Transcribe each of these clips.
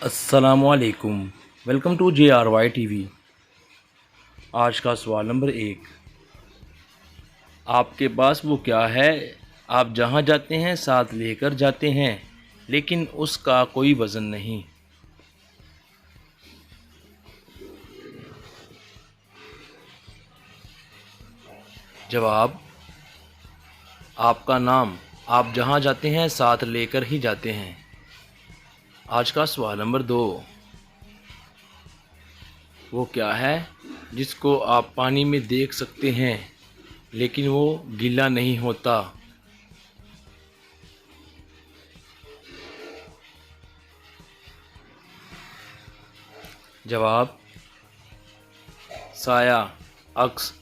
अस्सलामुअलैकुम। Welcome to JRY TV। आज का सवाल नंबर 1। आपके पास वो क्या है आप जहाँ जाते हैं साथ लेकर जाते हैं लेकिन उसका कोई वज़न नहीं। जवाब, आपका नाम आप जहाँ जाते हैं साथ लेकर ही जाते हैं। आज का सवाल नंबर 2। वो क्या है जिसको आप पानी में देख सकते हैं लेकिन वो गीला नहीं होता। जवाब, साया अक्स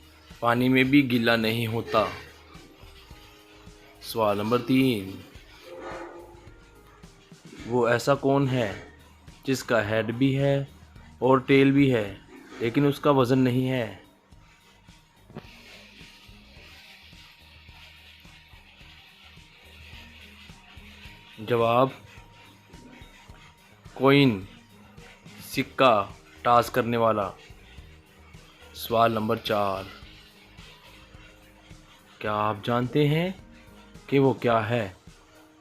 पानी में भी गीला नहीं होता। सवाल नंबर 3। वो ऐसा कौन है जिसका हेड भी है और टेल भी है लेकिन उसका वज़न नहीं है। जवाब, कॉइन सिक्का टॉस करने वाला। सवाल नंबर 4। क्या आप जानते हैं कि वो क्या है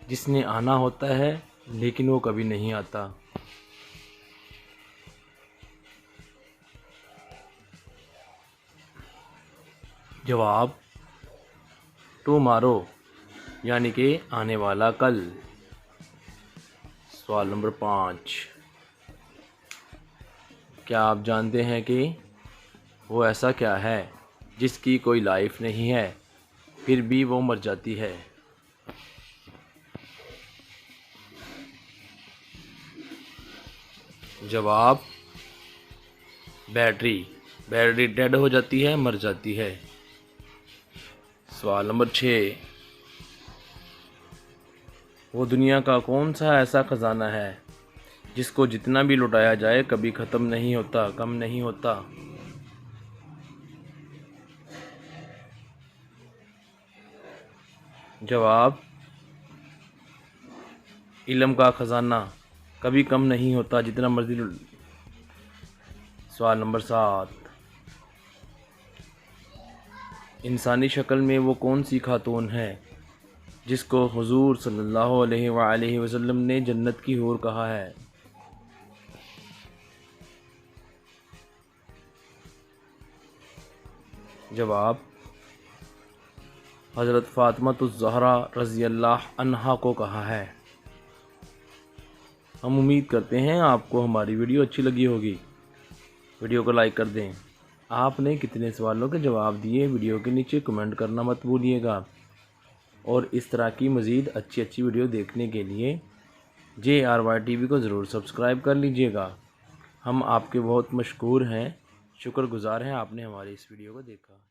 जिसने आना होता है लेकिन वो कभी नहीं आता। जवाब, टुमारो यानी कि आने वाला कल। सवाल नंबर 5। क्या आप जानते हैं कि वो ऐसा क्या है जिसकी कोई लाइफ नहीं है फिर भी वो मर जाती है। जवाब, बैटरी बैटरी डेड हो जाती है, मर जाती है। सवाल नंबर 6। वो दुनिया का कौन सा ऐसा ख़जाना है जिसको जितना भी लुटाया जाए कभी ख़त्म नहीं होता, कम नहीं होता। जवाब, इल्म का ख़जाना कभी कम नहीं होता जितना मर्जी। सवाल नंबर 7। इंसानी शक्ल में वो कौन सी खातून है जिसको हुजूर सल्लल्लाहु अलैहि वसल्लम ने जन्नत की हूर कहा है। जवाब, हज़रत फ़ातिमातुज़ ज़हरा रज़ी अल्लाह अन्हा को कहा है। हम उम्मीद करते हैं आपको हमारी वीडियो अच्छी लगी होगी। वीडियो को लाइक कर दें। आपने कितने सवालों के जवाब दिए वीडियो के नीचे कमेंट करना मत भूलिएगा। और इस तरह की मज़ीद अच्छी अच्छी वीडियो देखने के लिए JRY TV को ज़रूर सब्सक्राइब कर लीजिएगा। हम आपके बहुत मशकूर हैं, शुक्रगुज़ार हैं आपने हमारी इस वीडियो को देखा।